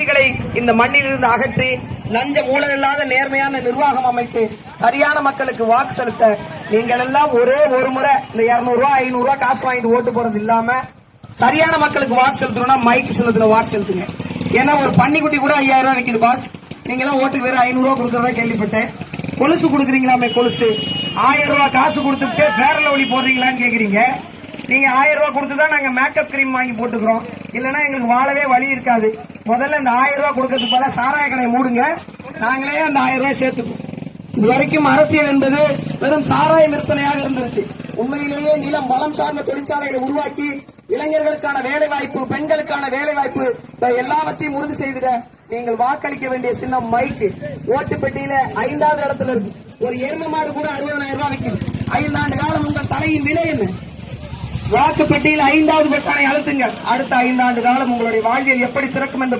கட்சிகளை இந்த மண்ணில் இருந்து அகற்றி லஞ்ச ஊழல் இல்லாத நேர்மையான நிர்வாகம் அமைத்து சரியான மக்களுக்கு வாக்கு செலுத்த நீங்கள் எல்லாம் ஒரே ஒரு முறை இந்த 200 ரூபாய் 500 ரூபாய் காசு வாங்கிட்டு ஓட்டு போறது இல்லாம சரியான மக்களுக்கு வாக்கு செலுத்தணும்னா மைக் சின்னத்துல வாக்கு செலுத்துங்க. ஏன்னா ஒரு பன்னிக்குட்டி கூட 5000 ரூபாய் விக்குது பாஸ். நீங்க எல்லாம் ஓட்டுக்கு வேற 500 ரூபாய் கொடுக்கறதா கேள்விப்பட்டேன். கொலுசு கொடுக்குறீங்களாமே, கொலுசு 1000 ரூபாய் காசு கொடுத்துட்டு ஃபேர் அண்ட் லவ்லி போடுறீங்களான்னு கேக்குறீங்க. நீங்க 1000 ரூபாய் கொடுத்துதான் நாங்க மேக்கப் கிரீம் வாங்கி போட்டுக்கிறோம். இல்லன்னா எங்களுக்கு வாழவே வழி இருக்காது. முதல்ல இந்த 1000 ரூபாய் கொடுக்கறதுக்கு போல சாராய கடையை மூடுங்க, நாங்களே அந்த 1000 ரூபாய் சேர்த்துக்குவோம். இது வரைக்கும் அரசியல் என்பது வெறும் சாராய விற்பனையாக இருந்துச்சு. உண்மையிலேயே நிலம் வளம் சார்ந்த தொழிற்சாலைகளை உருவாக்கி இளைஞர்களுக்கான வேலை வாய்ப்பு, பெண்களுக்கான வேலை வாய்ப்பு எல்லாவற்றையும் உறுதி செய்திட நீங்கள் வாக்களிக்க வேண்டிய சின்னம் மைக்கு. ஓட்டு பெட்டியில 5வது இடத்துல இருக்கு. ஒரு எரும மாடு கூட 60000 ரூபாய் விற்கும். 5 ஆண்டு காலம் உங்கள் தலையின் விலை என்ன? வாக்கு பெட்டியில் 5வது பட்டனை அழுத்துங்கள். அடுத்த 5 ஆண்டு காலம் உங்களுடைய வாழ்வில் எப்படி சிறக்கும் என்று